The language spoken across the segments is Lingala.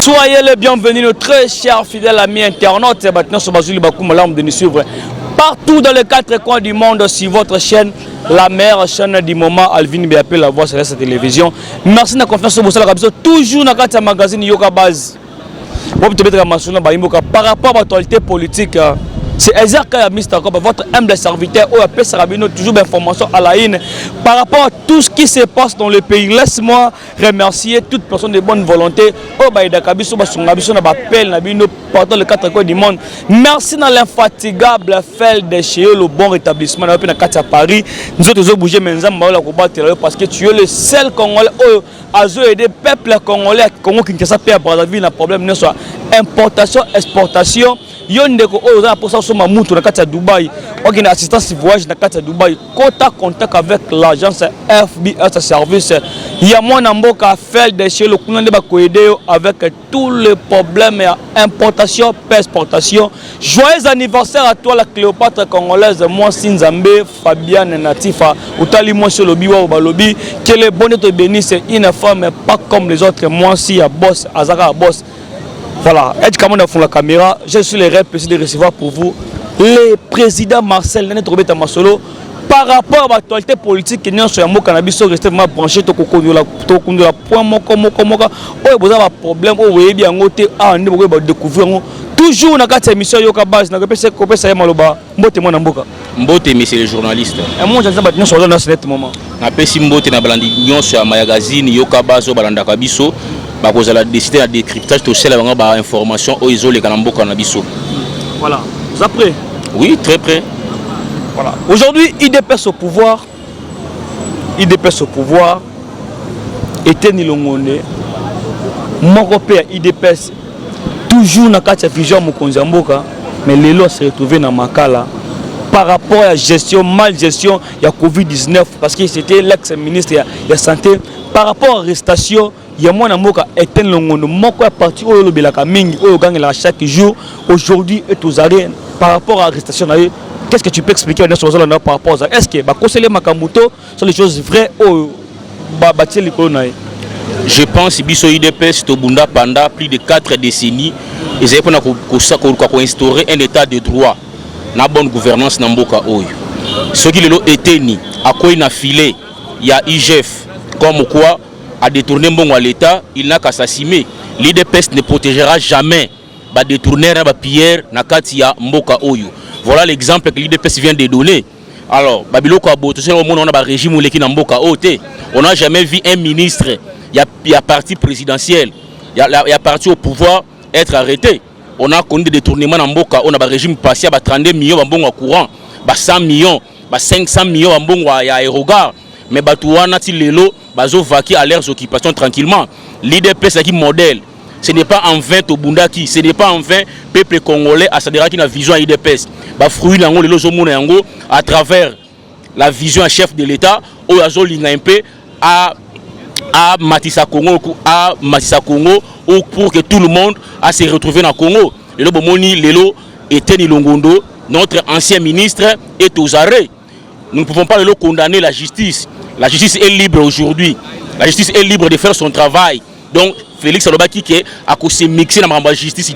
Soyez les bienvenus, nos très chers fidèles amis internautes. Maintenant, sur Bazouli Bakoum, là, de nous suivre partout dans les quatre coins du monde sur votre chaîne, la meilleure chaîne du moment, Alvin BAP, la voix sur la télévision. Merci de la confiance au Bossala Kabiso, toujours dans le magazine Yoka Baz. Par rapport à l'actualité politique, c'est exactement votre humble serviteur ou appelle Sarabino toujours d'informations à la haine par rapport à tout ce qui se passe dans le pays. Laisse-moi remercier toute personne de bonne volonté pendant les quatre coins du monde. Merci dans l'infatigable fait de chez le bon rétablissement à Paris. Nous autres bougé parce que tu es le seul Congolais à aider le peuple congolais Congo Kinshasa à Brazzaville. Un problème soit importation, exportation. Yondeko oza pour ça soma mutu na kati ya Dubaï. Ogina assistance voyage na kati ya Dubaï. Contact avec l'agence FBS service. Ya mwana mboka fait de chez le kunande ba koedeo avec tous les problèmes importation, exportation. Joyeux anniversaire à toi la Cléopâtre congolaise, moi Sinzambe, Fabiane Natifa, Utali moi sur le biwa balobi, que les bonnes te bénissent une femme pas comme les autres, moi si à boss, Azara boss. Voilà, la caméra, je suis le réel plaisir de recevoir pour vous le président Marcel Nene Trobeta Masolo par rapport à l'actualité politique qui est sur le cannabis, rester branché au la point moka vous avez un problème vous voyez bien découvrir toujours dans cette émission Yoka Baz na kopesa kopesa maloba mbote mwana mboka mbote monsieur le journaliste et moi j'entends maintenant sur dans ce moment na pesi mbote na balandi nyonso ya magazine Yoka Baz o balanda kabiso bakozala décider à décryptage to sela banga ba information o isolé kana mboka na biso. Voilà, vous êtes prêts? Oui, très prêt. Voilà. Aujourd'hui, IDPS au pouvoir. IDPS au pouvoir. Était Nilongone. Mon repère IDPS toujours dans la vision de Mboka, mais les lois se retrouvent dans Makala par rapport à la gestion, mal gestion, il y a Covid-19 parce que c'était l'ex-ministre de la Santé. Par rapport à l'arrestation, il y a moins de Mboka éteint Longono. Moko est parti au Lobelaka Mingi, au gang chaque jour. Aujourd'hui, et aux arènes par rapport à l'arrestation. Qu'est-ce que tu peux expliquer par rapport à ça? Est-ce que conseiller Makamuto sont les choses vraies au bâtir les colonnes? Je pense que Biso IDPS Tobunda pendant plus de 4 décennies, ils avaient instauré un état de droit, une bonne gouvernance dans Mboka Oyo. Ce qui est ni à quoi il a filé, il y a IGF comme quoi à détourner bon à l'État, il n'a qu'à s'assumer. L'IDPS ne protégera jamais ba détourner un pierre na katia Mboka Oyo. Voilà l'exemple que l'IDPS vient de donner. Alors, Babiloko Abo, tout ça au monde on a un régime qui na Mboka Oyo. On n'a jamais vu un ministre. Il y a parti présidentiel, il y a parti au pouvoir être arrêté. On a connu des détournements dans Mboka, on a un régime passé à 32 millions en bon courant, 100 millions, 500 millions en bon aérogare. Mais Batouana Tilelo, Bazo vaquer à leurs occupations tranquillement. L'IDPS qui modèle. Ce n'est pas en vain au Bundaki, ce n'est pas en vain peuple congolais à s'adhérer qui a vision à l'IDPS. Fruit à travers la vision à chef de l'État, au Azo Lingaimpe à Matissa Congo ou pour que tout le monde a se retrouvé dans le Congo. Le Bomoni Lelo était Nilongondo, notre ancien ministre est aux arrêts. Nous ne pouvons pas le condamner la justice. La justice est libre aujourd'hui. La justice est libre de faire son travail. Donc Félix Alobaki qui a se mixé dans la justice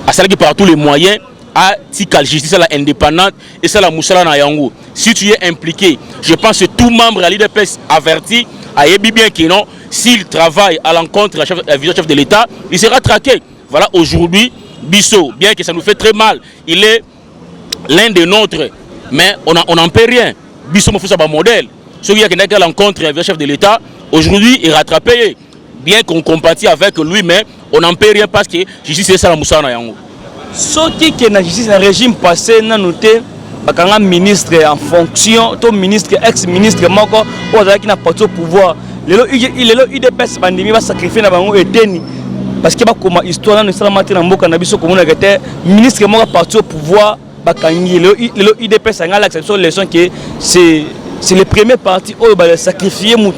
à celle qui par tous les moyens à la justice indépendante et ça la Moussala na Yango. Si tu es impliqué, je pense que tout membre à l'IDPS averti à bien que non, s'il travaille à l'encontre de la chef de l'État, il sera traqué. Voilà, aujourd'hui, Bisso, bien que ça nous fait très mal, il est l'un des nôtres, mais on n'en peut rien. Bisso me fait ça un modèle. Celui qui est à l'encontre de la chef de l'État, aujourd'hui, il est rattrapé. Bien qu'on compatit avec lui, mais on n'en peut rien parce que justice c'est ça la Moussa na Yango. Ce qui est la justice, le régime passé, n'a noté. Un ministre en fonction, ton ministre, ex-ministre, qui n'a pas de pouvoir. Il va sacrifier parce que l'histoire ne sera pas dans ministre qui parti au pouvoir. IDPS a l'acception de leçon que c'est le premier parti qui va sacrifier pour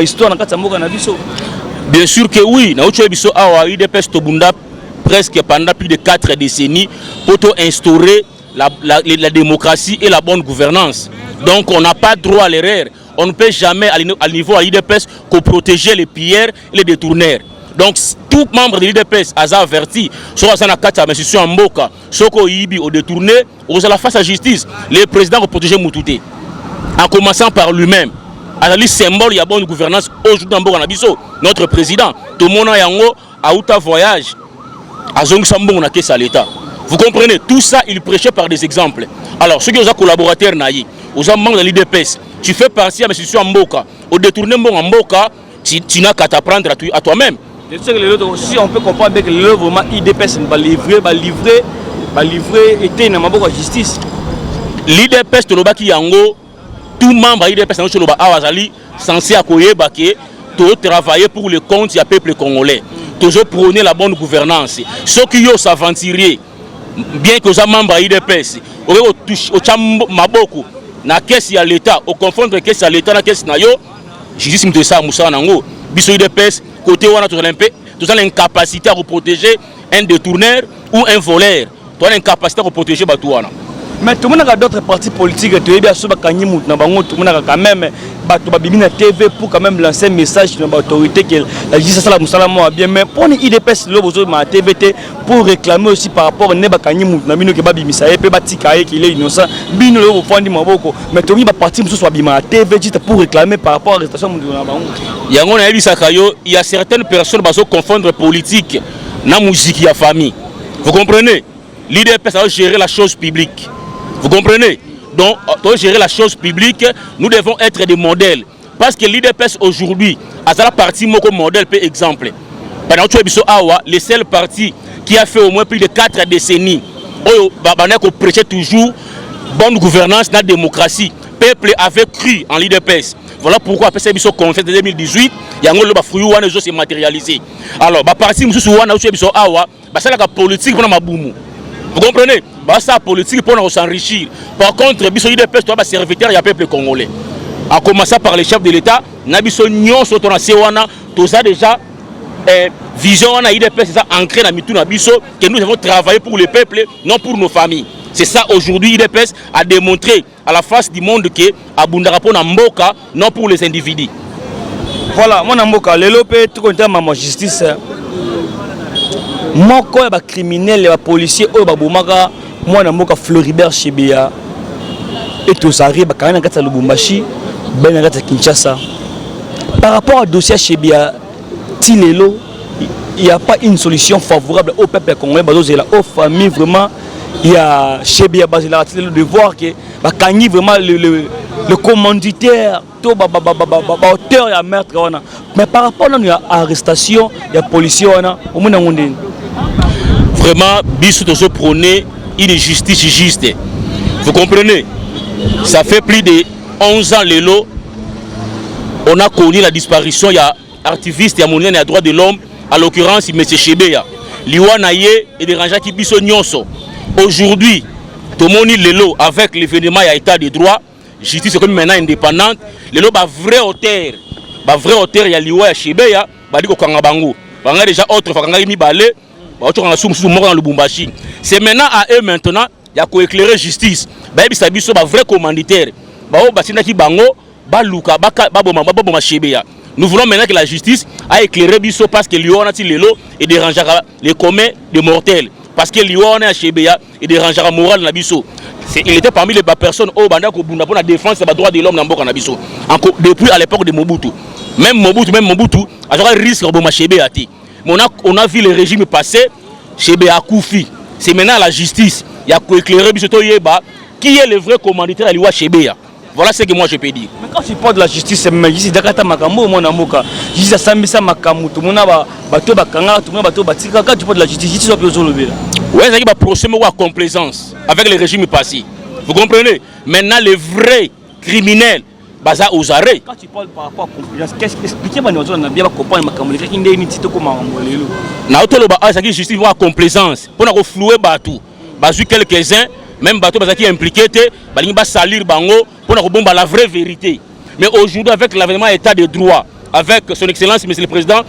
l'histoire. Bien sûr que oui. IDPS Tobunda presque pendant plus de 4 décennies pour instaurer la démocratie et la bonne gouvernance. Donc on n'a pas droit à l'erreur. On ne peut jamais, à niveau à l'IDPS, protéger les pilleurs et les détourneurs. Donc tout membre de l'IDPS a averti sur la carte mais sur Mboka, Soko Ibi au détourné, aux la face à justice. Le président va protéger Moutouté. En commençant par lui-même. À la symbole, il y a bonne gouvernance aujourd'hui en Nabiso. Notre président, tout le monde a un voyage à Zongsambo, on a à l'État. Vous comprenez, tout ça, il prêchait par des exemples. Alors, ceux qui ont collaborateurs, aux membres de l'IDPS, tu fais partie à M. Mboka. Au détourné Mboka, tu n'as qu'à t'apprendre à toi-même. Si on peut comprendre que l'œuvre IDPS va livrer était dans la justice. L'IDPS, tout membre de l'IDPS, censé travailler pour le compte du peuple congolais. Toujours prôner la bonne gouvernance. Ceux qui ont s'aventuré, bien que les membres de l'IDPS, au Maboko, na caisse à l'État, au confondre caisse à l'État, na caisse na yo, justice de ça, Moussa Nango, biso IDPS, côté où on a l'incapacité à protéger un détourneur ou un voleur. Tu as l'incapacité à protéger Batouana. Mais tout le monde a d'autres partis politiques, tout le monde a quand même la TV pour quand même lancer un message dans l'autorité que la justice a bien. Mais pour les IDPS, la TVT pour réclamer aussi par rapport à Nebakani Moutnamino qui est innocent, mais tout le monde a parti la TV juste pour réclamer par rapport à l'arrestation de il y a certaines personnes qui confondent politique et la musique et la famille. Vous comprenez? L'IDPS a géré la chose publique. Vous comprenez? Donc, pour gérer la chose publique, nous devons être des modèles. Parce que l'IDPS aujourd'hui, à la partie comme modèle, par exemple, pendant que le seul parti qui a fait au moins plus de 4 décennies, qui prêchait toujours bonne gouvernance, la démocratie, le peuple avait cru en l'IDPS. Voilà pourquoi, après cette conférence de 2018, il y a un fruit qui s'est matérialisé. Alors, la partie qui c'est la politique pour Maboumou. Vous comprenez? C'est la politique pour s'enrichir. Par contre, l'IDPS doit serviteur du peuple congolais. En commençant par les chefs de l'État, nous avons déjà vision l'IDPS ancrée dans que nous devons travailler pour le peuple, non pour nos familles. C'est ça aujourd'hui, l'IDPS a démontré à la face du monde que Abundarapo na Mboka, non pour les individus. Voilà, mon Mboka, les lopés, tout le temps, ma justice. Moko ya ba criminel ya ba policier oyo ba bomaka mwana mboka Floribert Chebeya et tous arrivent ba kana kata Lubumbashi ben kata Kinshasa. Par rapport au dossier Chebeya Tilelo, il n'y a pas une solution favorable au peuple congolais, aux familles vraiment. Il y a Chebeya Bazila de voir que ba kani vraiment le commanditaire to ba auteur ya meurtre wana. Mais par rapport à l'arrestation, il y a policiers wana au moins ngondeni. Vraiment, Bissou toujours prôner une justice juste. Vous comprenez? Ça fait plus de 11 ans, Lélo, on a connu la disparition. Il y a activiste, il y a monnaie, il y a droit de l'homme, à l'occurrence, M. Chebeya. Liwa Naye et des rangers qui Bissou Nyonso. Aujourd'hui, tout le monde Lélo, avec l'événement, il y a état de droit, justice est comme maintenant indépendante. Lélo, vrai auteur, il y a Liwa et Chebeya, Badiko Kangabango. Il y a déjà autre, c'est maintenant à eux maintenant, il y a qu'éclairer justice. Il y a un vrai commanditaire. Nous voulons maintenant que la justice a éclairé Bisso parce que Lyon a et dérangera les communs des mortels. Parce que Lyon a Chebeya et dérangera moral na Bisso. Il était parmi les personnes au Banda pour la défense des droits de l'homme dans Mboka Nabiso. Depuis à l'époque de Mobutu. Même Mobutu a un risque de Chebeya. On a vu le régime passer chez Béakoufi. C'est maintenant la justice. Il y a éclairer qui est le vrai commanditaire à l'Iwa Chebeya. Voilà ce que moi je peux dire. Mais quand tu parles de la justice, c'est ici Dakata Makambo, mon amoka. Juste Sambisa Makamu, tout le monde a bateau Bakanga, tout le monde a bateau Batika. Quand tu parles de la justice, tu dois plus lever. Oui, c'est un procès de complaisance avec le régime passé. Vous comprenez? Maintenant, les vrais criminels. Baza aux arrêts. Quand tu parles par rapport à la complaisance, expliquez-moi nous on a bien comprendre ma camouflage qui n'est ni tito comme un molelo. Na otolo ba ça qui justice moi complaisance. Pour na flouer batou. Bazu quelques-uns même bateau baza qui impliqué te balingi ba salir bango pour na bomba la vraie vérité. Mais aujourd'hui avec l'avènement état de droit, avec son excellence monsieur le président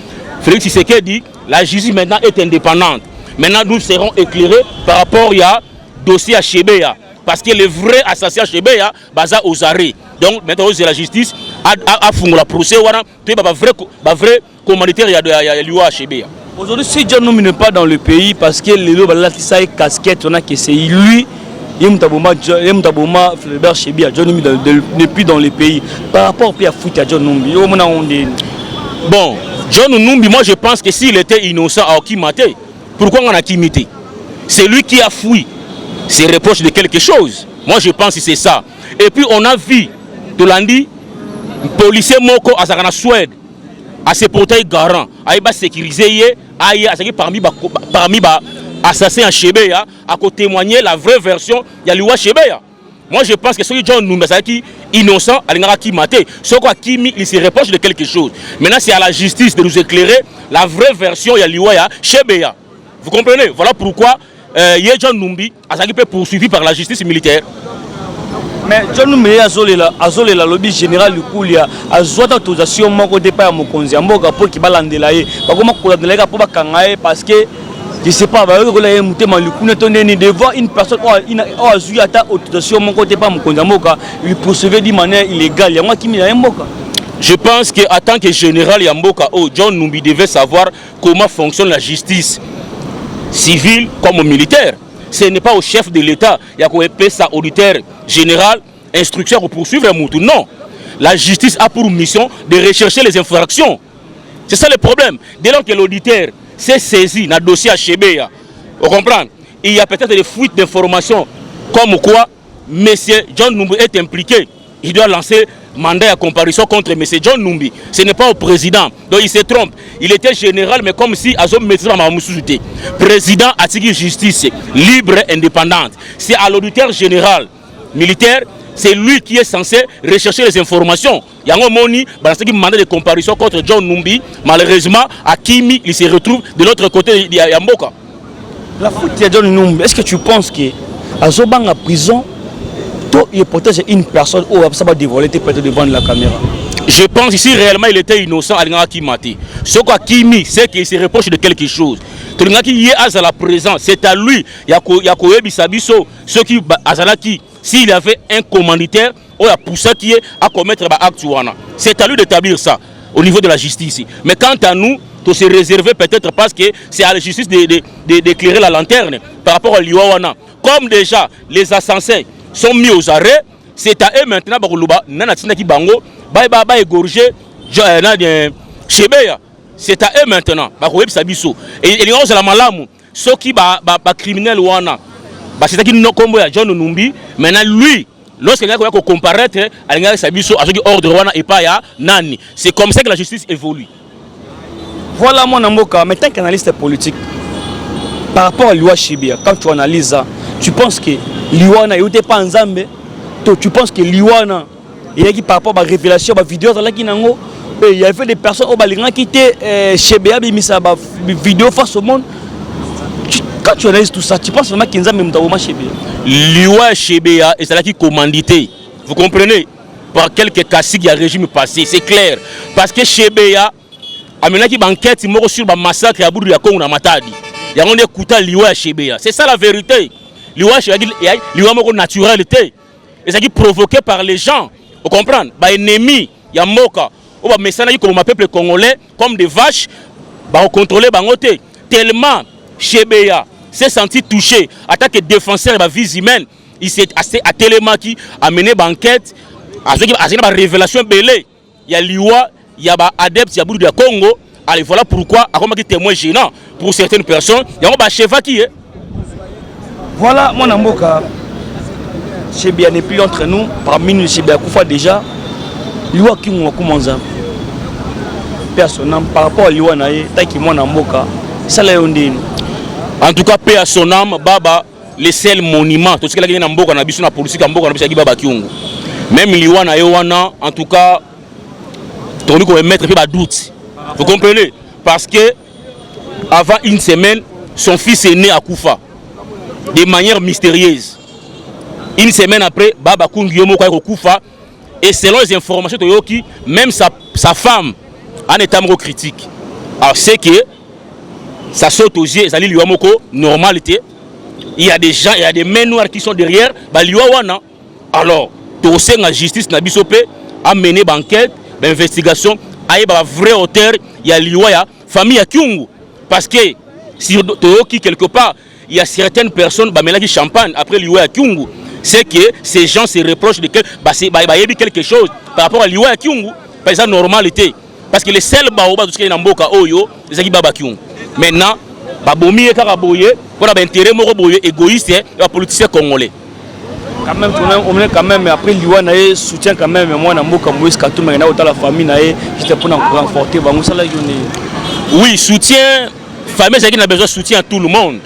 Félix Tshisekedi, la justice maintenant est indépendante. Maintenant nous serons éclairés par rapport à dossier à Chebeya. Parce que le vrai assassin Chebeya, baza aux arrêts. Donc maintenant c'est la justice a fungula procès wana to ba vrai commanditaire ya liwa Chebea. Aujourd'hui, si John Numbi n'est pas dans le pays parce que les lots là ça est casquette, on a que c'est lui. Yemtaboma Flebert Chebea, John Numbi n'est plus dans le pays. Par rapport à foot à John Numbi, bon, John Numbi, moi je pense que s'il était innocent à Okimate, pourquoi on a Kimité? C'est lui qui a fui. C'est reproche de quelque chose. Moi je pense que c'est ça. Et puis on a vu Tolandi, policier Moko à Zakana Suède, à ses portails garants, à y sécuriser, parmi assassins à Chebea, à témoigner la vraie version de Liwa Chebea. Moi je pense que celui John Numbi qui innocent, il se reproche de quelque chose. Maintenant c'est à la justice de nous éclairer la vraie version de Liwa Chebea. Vous comprenez? Voilà pourquoi John Numbi a été poursuivi par la justice militaire. Mais John Numbi a zolé la lobby général du coup, il a zoué d'autorisation mon départ à Mokonzi, pour qu'il balande là. Parce que je ne sais pas, devant une personne qui a zoué autorisation mon départ à Mokonzi, il poursuivait d'une manière illégale. Je pense qu'en tant que général Yamboka, John Numbi devait savoir comment fonctionne la justice civile comme militaire. Ce n'est pas au chef de l'État, il y a sa auditeur général, instruction pour poursuivre un mouton. Non. La justice a pour mission de rechercher les infractions. C'est ça le problème. Dès lors que l'auditeur s'est saisi dans le dossier à Chebea, vous comprenez? Il y a peut-être des fuites d'informations comme quoi M. John Numbi est impliqué. Il doit lancer mandat à comparution contre M. John Numbi. Ce n'est pas au président. Donc il se trompe. Il était général, mais comme si Azom Maîtrise Mamoussouté. Président a tigé justice libre et indépendante. C'est à l'auditeur général militaire, c'est lui qui est censé rechercher les informations. Il y a un mandat de comparution contre John Numbi. Malheureusement, à Kimi, il se retrouve de l'autre côté de Yamboka. La faute de John Numbi, est-ce que tu penses que Azobang en prison, il protège une personne ou ça va dévoiler peut-être devant la caméra? Je pense ici réellement il était innocent à Kimati. Ce Kimi, c'est qu'il se reproche de quelque chose. Qui est à la présence, c'est à lui. Yakoye Bisabiso, ceux qui Azalaki, s'il y avait un commanditaire, ou a poussé qui est à commettre l'acte. C'est à lui d'établir ça au niveau de la justice. Mais quant à nous, tout se réserver peut-être parce que c'est à la justice d'éclairer la lanterne par rapport à l'Iwawana. Comme déjà les assassins sont mis aux arrêts, c'est à eux maintenant égorger Chebea. C'est à eux maintenant. Et il y a la malamu, ceux qui criminels wana. C'est qui nous combo à John Numbi. Maintenant lui, lorsqu'il y a comparaître, il y a ordre wana et pas ya nani. C'est comme ça que la justice évolue. Voilà mon amoka. Mais tant qu'analyste politique, par rapport à Liwa Chebea, quand tu analyses ça, tu penses que Liwana n'était pas en Zambé? Tu penses que Liwana, il y a qui par rapport à la révélation, à la vidéo, il y avait des personnes qui étaient Chebea, qui mis sa vidéo face au monde. Quand tu analyses tout ça, tu penses vraiment qu'il y a même dans Chebea? Liwa Chebea est celle qui commandité. Vous comprenez? Par quelques caciques du régime passé, c'est clair. Parce que Chebea, a mené qui banquette, il m'a sur le massacre à Boudou Yakon ou Matadi. Il y a un écoutant Liwa Chebea. C'est ça la vérité. Liwa Chebea, Liwa Moko naturalité. Et ça qui est provoqué par les gens. Vous comprenez? Bah ennemis, il y a Moka. Ou bah message comme le peuple congolais, comme des vaches, bah on contrôle Bangote. Tellement Chebea s'est senti touché en tant que défenseur de la vie humaine. Il s'est à Téléma qui a mené banquette, à une révélation belée. Il y a Liwa, il y a adeptes, il y a Boudou de Congo. Allez, voilà pourquoi, à comme témoin gênant pour certaines personnes, il y a un cheva qui est. Voilà mon amoka. Chebea n'est plus entre nous. Parmi nous, Chebea Koufa déjà. Liwa qui m'a commencé. Personne par rapport à Liwa Naye, qui mon amoka. Ça l'a ondé. En tout cas, paix à son âme, Baba, les seuls monuments. Tout ce qu'il y a dans la politique, Baba Kyungu. Même Liwa Naye, en tout cas, on doit mettre un doute. Vous comprenez? Parce que avant une semaine, son fils est né à Koufa. De manière mystérieuse. Une semaine après, Baba Kungyomo Koufa. Et selon les informations de Yoki, même sa femme en état critique. Alors c'est que ça saute aux yeux, ça dit Liwamoko, normalité. Il y a des gens, il y a des mains noires qui sont derrière, bah Liwawana. Alors, tu sais la justice na bisope, a mené l'enquête, l'investigation, a eu la vraie hauteur, il y a la famille à Kyungu. Parce que si qui quelque part, il y a certaines personnes qui champagne après l'Iwa à Kyungu, c'est que ces gens se reprochent de quelque chose par rapport à l'Iwa à Kyungu, par exemple normalité. Parce que les seuls baobas qui sont dans Oyo, c'est qui baba Kyungu. Maintenant, babomi et karaboye, on a intérêt égoïste et politicien congolais. Quand même après l'Iwa na soutient quand même moi na mboka Moïse Katumbi na la famille na j'étais pour renforcer ba musala yone. Oui, soutien famille c'est qui a besoin de soutien à tout le monde.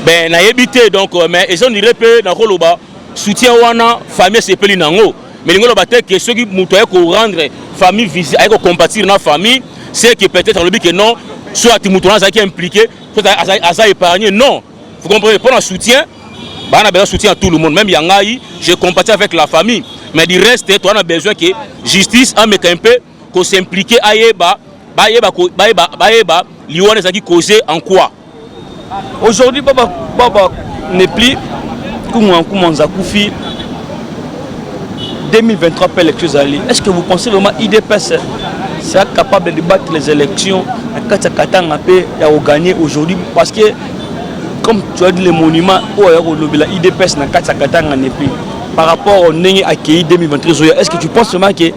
Ben na évité donc mais ils ont dirait peu na koloba soutien wana famille c'est peli nango. Mais l'ingolo batte que ceux qui mutoye ko rendre famille visite avec compatir na famille c'est que peut-être le but que non soit timutona ça qui est impliqué soit à ça épargner non. Vous comprenez pour un soutien on a besoin de soutien à tout le monde. Même Yangaï, je compatis avec la famille. Mais du reste, on a besoin que justice a un peu qu'on s'implique à Yeba, l'Iwan est causé en quoi? Aujourd'hui, Baba n'est plus comme Zakoufi 2023 pour l'élection. Est-ce que vous pensez vraiment IDPS sera capable de battre les élections à Katakatanga et gagner aujourd'hui? Parce que comme tu as dit les monuments l'IDPS n'a pas par rapport au Nengi accueilli 2023, est-ce que tu penses vraiment que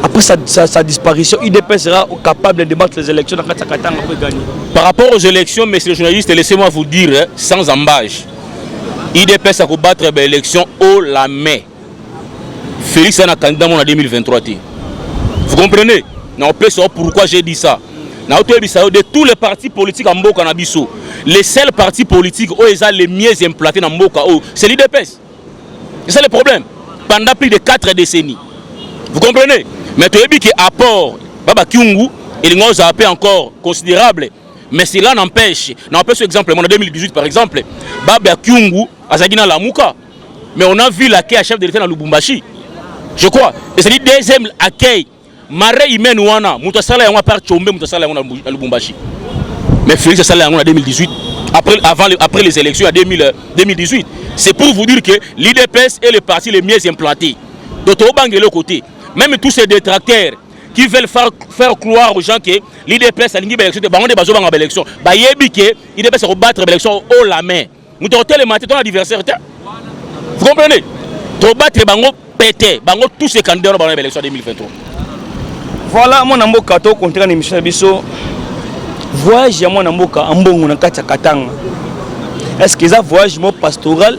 après sa disparition, l'IDPS sera capable de battre les élections dans Katakatanga pour gagner? Par rapport aux élections, messieurs les journalistes, laissez-moi vous dire sans embâche, l'IDPS a battre les élections haut la main. Félix est un candidat en 2023. Vous comprenez? Non, pourquoi j'ai dit ça? De tous les partis politiques en Mboka Nabiso, les seuls partis politiques où ils ont les mieux implantés dans Mboka, c'est l'IDPS. C'est ça le problème. Pendant plus de 4 décennies. Vous comprenez? Mais tu as vu qu'apport, Baba Kyungu, il y a un peu encore considérable. Mais cela n'empêche, exemple, en 2018 par exemple, Baba Kyungu a Zagina Lamouka. Mais on a vu l'accueil à chef de l'État dans Lubumbashi. Je crois. Et c'est le deuxième accueil. Marais Imen Wana, Moutasala Yango par Tchombe, Moutasala Yango à Lubumbashi. Mais Félix Sala Yango en 2018, après les élections en 2018. C'est pour vous dire que l'IDPS est le parti le mieux implanté. D'autres de l'autre côté. Même tous ces détracteurs qui veulent faire croire aux gens que l'IDPS a une élection, l'élection. L'IDPS va battre l'élection haut la main. Nous avons tellement ton adversaire. Vous comprenez? Tu battre Bango pété, Bango tous ces candidats dans l'élection 2023. Voilà mon amboka to contrat l'émission biso voyage ya mon amboka ambongo na kati ya Katanga. Est-ce que ça voyage mo pastoral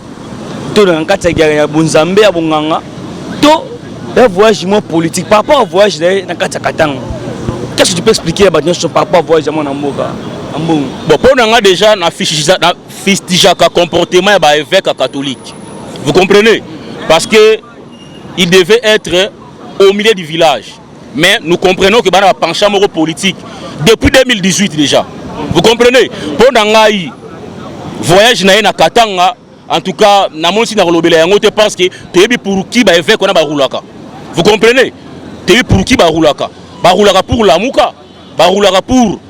to na kati ya Bonzambe ya Bonganga to un voyage mo politique par rapport au voyage na kati ya Katanga? Qu'est-ce que tu peux expliquer par rapport au voyage ya mon amboka ambongo? Bon pour nga déjà na fistijaka comportement ya ba évêque catholique. Vous comprenez? Parce que il devait être au milieu du village. Mais nous comprenons que le penchant politique depuis 2018 déjà. Vous comprenez? Pendant le voyage na Katanga, en tout cas, parce que tu es pour qui va faire qu'on a roulaka. Vous comprenez? Tu es pour qui va roulaka? Roulaka pour la mouka, roulaka pour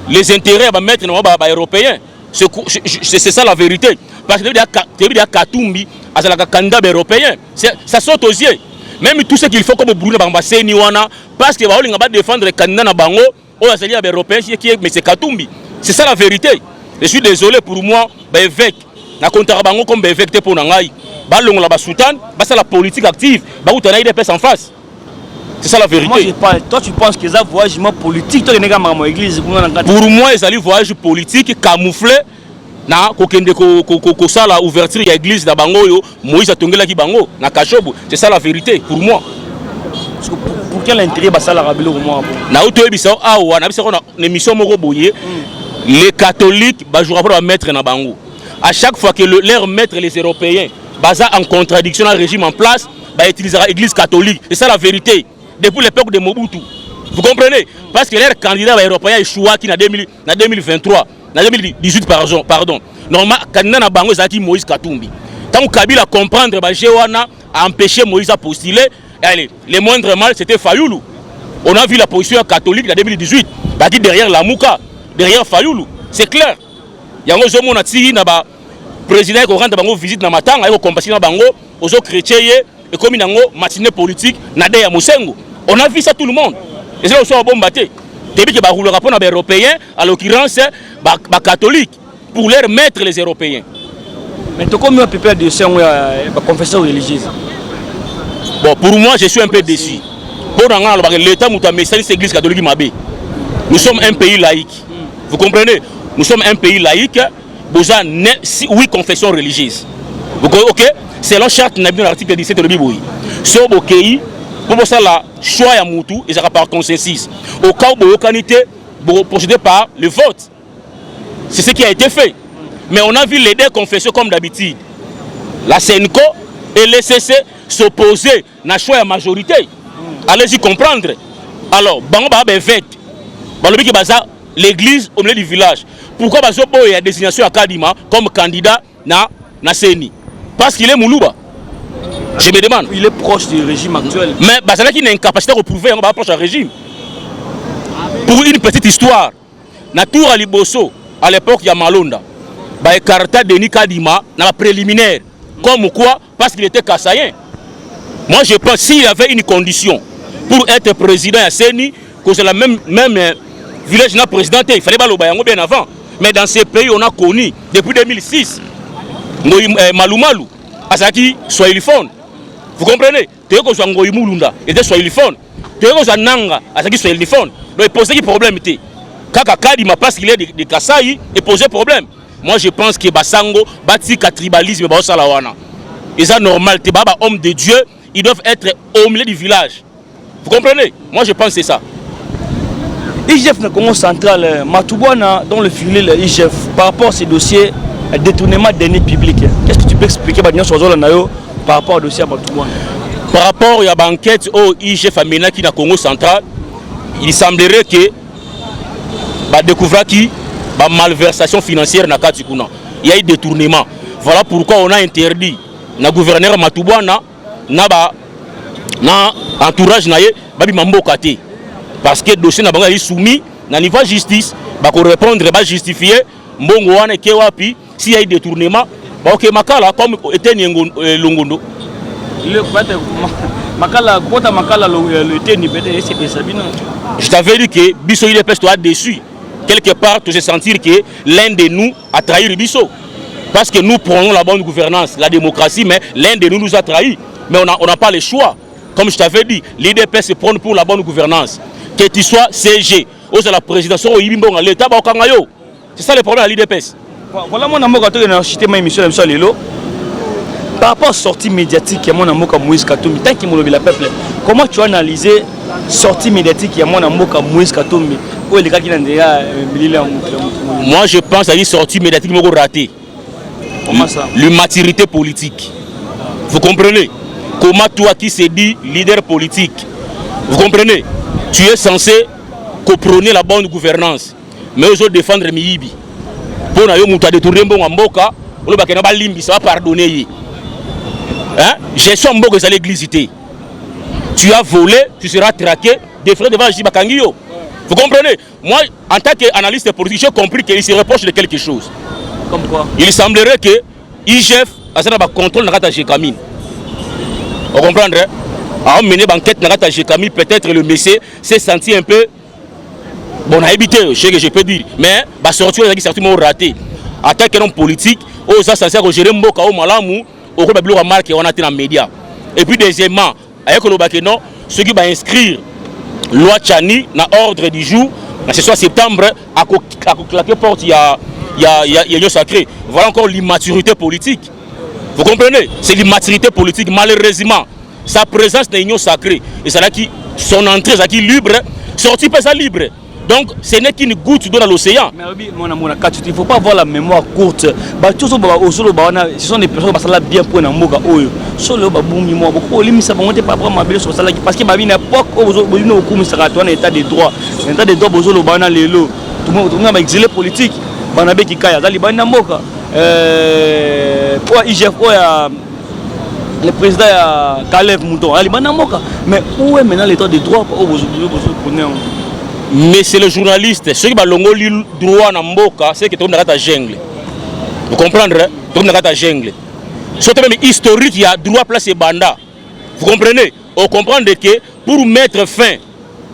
les intérêts à mettre dans les Européens. C'est ça la vérité. Parce que tu es Katumbi, c'est un candidat européen. Ça saute aux yeux. Même tout ce qu'il faut comme Bruno Bambasé Niwana, parce que va défendre les candidats na bango, ou à les Européens qui est mais c'est Katumbi. C'est ça la vérité. Je suis désolé pour moi, évêque, na contre bango comme évêque pour nangai, balong la basoutan, c'est la politique active, ba ou t'as des personnes en face. C'est ça la vérité. Moi je parle. Toi tu penses que ça voyage politique, toi les gars dans l'église pour moi, ils allaient voyage politique camouflé. Na kokende ko sala ouverture ya église da bango yo Moïse atongela ki bango na Kashobo, c'est ça la vérité pour moi. Pour quel intérêt ba sala rabilo pour moi? Na oto ebisa awa na bisa ko na émission moko boye les catholiques ba jouera pour mettre na bango. À chaque fois que leur maître les européens baza en contradiction au régime en place, ba utilisera l'église catholique. C'est ça la vérité depuis l'époque de Mobutu. Vous comprenez? Parce que leur candidat européen échoua qui na 2023. En 2018, pardon. Normalement, candidat na bango zaki Moïse Katumbi. Tant que Kabila comprendre, Jewana a empêché Moïse à postuler. Allez, le moindre mal, c'était Fayoulou. On a vu la position catholique en 2018. Baki derrière la Mouka, derrière Fayoulou. C'est clair. Il y a un homme qui a président qui rentre bango visite na matanga, il compassion na bango, aux autres chrétiens, et comme une matinée politique, Nade ya Mosengo. On a vu ça tout le monde. Et c'est là où on a bombarder. Depuis que le rapport des Européens, à l'occurrence, les catholiques, pour leur mettre les Européens. Mais tu comme un peu de ça, confession religieuse. Bon, pour moi, je suis un peu déçu. Pour l'État, nous avons l'église catholique Mabé. Nous sommes un pays laïque. Vous comprenez? Nous sommes un pays laïque. Nous avons 8 confessions religieuses. Ok? Selon charte, nous avons l'article 17 de la Bible. Si vous avez pour ça, le choix est moutou, et ça va par consensus. Au cas où vous procédez par le vote. C'est ce qui a été fait. Mais on a vu les deux confessions comme d'habitude. La SENCO et l'ECC s'opposer à la choix de la majorité. Allez-y comprendre. Alors, l'église au milieu du village. Pourquoi il y a désignation à Kadima comme candidat na CENI? Parce qu'il est Moulouba. Je me demande. Il est proche du régime actuel. Mais il y a une incapacité à reprouver un proche du régime. Pour une petite histoire, na tour à Liboso, à l'époque, il y a Malonda. Il y a Karta Denis Kadima dans la préliminaire. Comme quoi? Parce qu'il était kassaïen. Moi, je pense s'il y avait une condition pour être président à CENI, que c'est la même village n'a présidenté, il fallait le bien avant. Mais dans ces pays, on a connu, depuis 2006, Malou Malou, Asaki, Swahiliphone. Vous comprenez? Tu as soit Ngoyi Moulunda, et Swahiliphone. Tu as soit Nanga, Asaki Swahiliphone. Donc il pose des problèmes. Kaka Kadima, parce qu'il est de Kasaï, il pose des problèmes. Moi, je pense que Basango, Batika tribalisme, et ça normal, tu es homme de Dieu, ils doivent être au milieu du village. Vous comprenez? Moi, je pense que c'est ça. IGF, le Congo central, Matoubouana, dans le filet, l'IGF, par rapport à ces dossiers, détournement de deniers publics, qu'est-ce que tu peux expliquer par rapport au dossier à Matoubouana? Par rapport à l'enquête au IGF Amena qui est dans le Congo central, il semblerait que découvrir qui la malversation financière dans Katikuna. Il y a eu détournement. Voilà pourquoi on a interdit le gouverneur Matoubouana na entourage na ye babi mambokate. Parce que le dossier est soumis à niveau justice, il faut répondre, il faut justifier, s'il y a eu détournement, ok, Makala, comme était Longondo. Je t'avais dit que Bisso il est déçu. Quelque part, tu sais sentir que l'un de nous a trahi Bisso. Parce que nous prenons la bonne gouvernance, la démocratie, mais l'un de nous a trahi. Mais on n'a pas le choix. Comme je t'avais dit, l'IDP se prend pour la bonne gouvernance. Que tu sois CG, ou c'est la présidence, ou l'État, c'est ça le problème à l'IDPS. Voilà mon amour quand on a cité ma émission par rapport à la sortie médiatique, il y a mon amour comme Moïse Katumbi, tant qu'il m'a le peuple, comment tu as analysé la sortie médiatique, il y a mon amour comme Moïse Katumbi, ou les gars qui ont déjà moi je pense à une sortie médiatique qui m'a raté. Comment ça? L'immaturité politique. Vous comprenez? Comment toi qui se dit leader politique, vous comprenez? Tu es censé prôner la bonne gouvernance, mais aux autres défendre Miyibi. Pour nous détourner Mboka, ça va pardonner. Gestion Mboka, c'est l'église. Tu as volé, tu seras traqué, déféré devant Jiba Kangio. Vous comprenez? Moi, en tant qu'analyste politique, j'ai compris qu'il se reproche de quelque chose. Comme quoi? Il semblerait que IGF a un contrôle de la Gécamine. Vous comprenez? À mener l'enquête dans la Gécamine, peut-être le monsieur s'est senti un peu bon à éviter, je peux dire. Mais la sortie est certainement ratée. En tant qu'homme politique, aux censés gérer Mboka au Malamou, au Robert remarque qu'on a été dans les médias. Et puis deuxièmement, avec le Bakeno, ceux qui vont inscrire loi Chani dans l'ordre du jour, ce soir septembre, à claquer porte, il y a sacré. Voilà encore l'immaturité politique. Vous comprenez? C'est l'immaturité politique, malheureusement. Sa présence dans l'union sacrée. Et c'est là qui son entrée est libre, sortie pas libre. Donc ce n'est qu'une goutte d'eau dans l'océan. Mais il ne faut pas avoir la mémoire courte. Ce sont des personnes qui sont bien pour un moga. Parce que à une époque où un état de droit, l'état de droit, tout le monde a exilé politique. Pour IGF, le président Kalev Mouton, mais où est maintenant l'état de droit? Mais c'est le journaliste, ceux qui ont le droit dans Mboka, c'est que tout le monde a jungle. Vous comprenez? Tout le monde a jungle. Surtout même historique, il y a droit à placer Banda. Vous comprenez? On comprend que pour mettre fin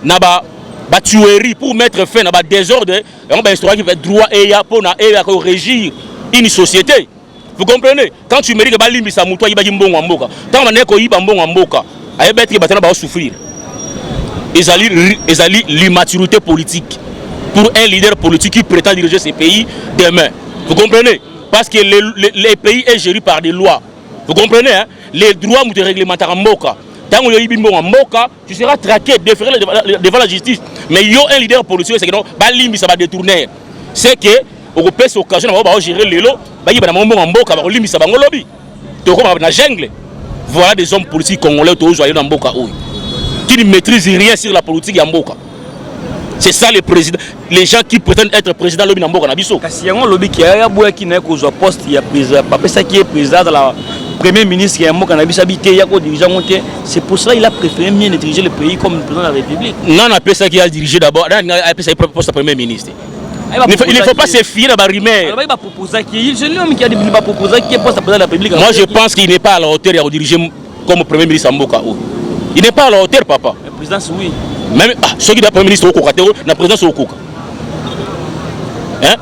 à la tuerie, pour mettre fin à la désordre, on va instaurer qui fait droit et pour régir une société. Vous comprenez? Quand tu me dis que Balimbi ça moutoua, il va dire bon amboka. Tant on est qu'on y va bon amboka, aïe bête qui va souffrir. Ils allient l'immaturité politique pour un leader politique qui prétend diriger ces pays demain. Vous comprenez? Parce que les pays est géré par des lois. Vous comprenez? Hein? Les droits sont réglementaires en Moka. Tant que tu seras traqué, déféré devant la justice. Mais il y a un leader politique, c'est que non, Balimbi ça va détourner. C'est que on peut s'occasion de gérer les lots, voilà des hommes politiques congolais qui ne maîtrisent rien sur la politique Yamboka. C'est ça les présidents, les gens qui prétendent être président de Yamboka Nabiso. Kasi yango lobby qui a qui n'a qu'au poste il y a président, pas ça qui est président de la premier ministre Yamboka Nabiso habité ya ko dirigeant monté. C'est pour ça il a préféré mieux diriger le pays comme le président de la République. Non, on appelle ça qui a dirigé d'abord, on appelle ça poste premier ministre. Il ne faut pas se fier à la rumeur. Moi je pense qu'il n'est pas à la hauteur de diriger comme premier ministre en Mboka. Il n'est pas à la hauteur, papa. La présidence, oui. Même ceux qui sont premier ministre au Koka, la présidence au Koka. Hein?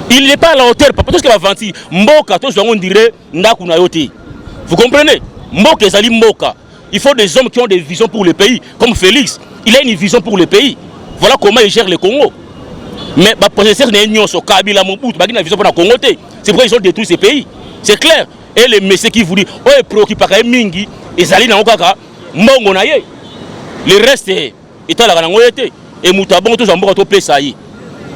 Il n'est pas à la hauteur, papa. Tout ce qu'il va vanter, Mboka, tout ce qu'on dirait, Ndakunayote. Vous comprenez? Mboka, Zali Mboka. Il faut des hommes qui ont des visions pour le pays, comme Félix. Il a une vision pour le pays. Voilà comment il gère le Congo. Mais les professeurs n'ont pas Kabila Mobutu, ils n'ont vision pour le Congo. C'est pourquoi ils ont détruit ces pays. C'est clair. Et les messieurs qui vous disent, oh, ils préoccupent par Mingi, ils allaient dans le Kaka, Mongonaye. Le reste est à la Rangoyete. Et Moutabon, tous en Boka,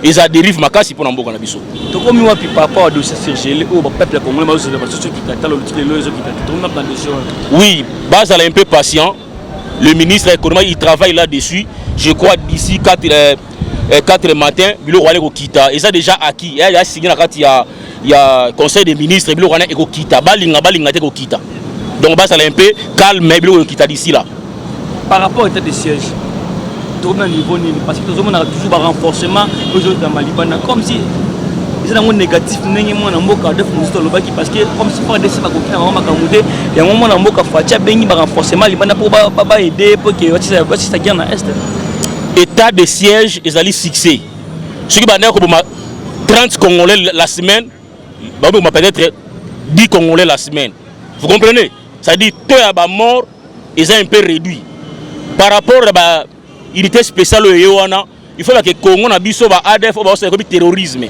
ils ont dérivé ma casse pour Namboka Nabiso. Donc, comme moi, papa, de ce gelé, au peuple congolais, oui, Baz est un peu patient. Le ministre économique, il travaille là-dessus. Je crois d'ici 4 matins, il y a Kita. Et ça déjà acquis. Il y a signé il y a conseil des ministres, il y a Kita. Kita. Donc Baz est un peu calme, mais il y a Kita d'ici là. Par rapport au état de siège, parce que tout le monde a toujours un renforcement dans Malibana, comme si c'est un négatif, parce que comme si pas de il y a un moment où il y a un renforcement pour aider pour que ça gagne à l'Est. État de siège, ils allaient fixer. Ce qui va dire que 30 Congolais la semaine, peut-être 10 Congolais la semaine. Vous comprenez? Ça dit que tout est mort, ils sont un peu réduits. Par rapport à l'unité spéciale, il faut que le Congo ait un terrorisme.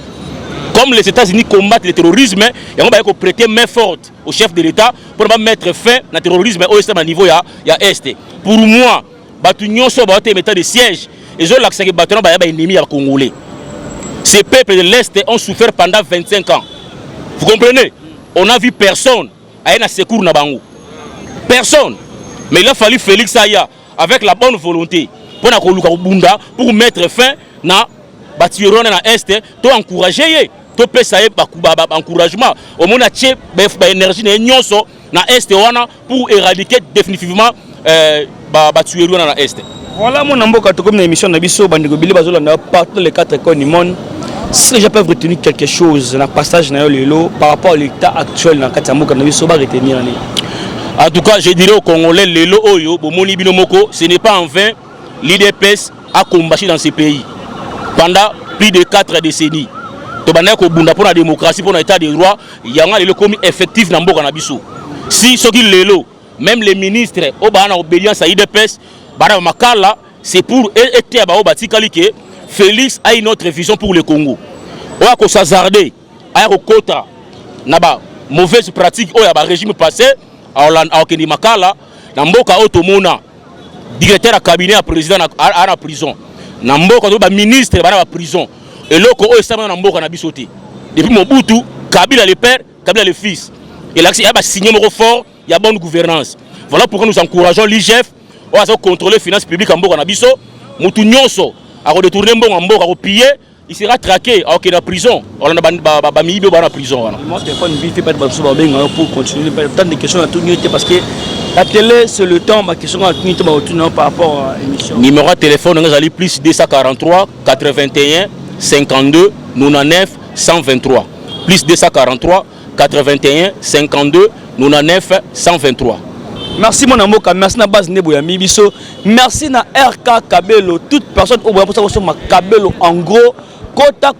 Comme les États-Unis combattent le terrorisme, ils vont prêter main forte au chef de l'État pour mettre fin au terrorisme au niveau de l'Est. Pour moi, l'Union européenne est un état de siège. Et je l'accès que les ennemis congolais. Ces peuples de l'Est ont souffert pendant 25 ans. Vous comprenez? On n'a vu personne à un secours na bango. Personne. Mais il a fallu Félix Aya avec la bonne volonté pour mettre fin na bâtiment na Est, pour encourager, pour passer encouragement. Au moins a énergie na Est pour éradiquer définitivement bâtiment na Est. Voilà mon amboka comme une émission Nabiso Bandigo Bili Bazola na partout les 4 écoles du monde. Si les gens peuvent retenir quelque chose dans le passage na lelo par rapport à l'état actuel dans Katamboka Nabiso ba retenir. En tout cas, je dirais aux Congolais lelo oyo bomoni bino moko, ce n'est pas en vain l'IDPS a combattu dans ces pays pendant plus de 4 décennies. To banda ko bunda pour la démocratie pour l'état de droit, yanga lelo comme effectif na mboka na biso. Si ce qui lelo, même les ministres au bana obéissance à l'IDPS c'est pour Félix a une autre vision pour le Congo. On a s'hazarder à Kota, naba mauvaise pratique au régime passé à Okeni Makala, Namboka Otomona, directeur à cabinet à président à la prison. Namboka ministre à la prison. Et l'autre est Namboka Nabisoté. Depuis Mobutu, Kabila le père, Kabila le fils. Et là, il y a signé un fort, il y a bonne gouvernance. Voilà pourquoi nous encourageons l'IGF. On va contrôler les finances publiques en Mboka Nabiso. Moutou Nyonso a retourné Mboka au piller, il sera traqué à la prison. On a mis en prison. Moi, je ne pas pour continuer. Tant de questions à tout parce que la télé, c'est le temps, ma question à tout par rapport à l'émission. Numéro de téléphone, on a plus 243 81 52 99 123. Plus 243 81 52 99 123. Merci mon amour, merci na base Nebo ya Mibiso, merci na RK Kabelo, toute personne au bout de ma Kabelo en gros, Kota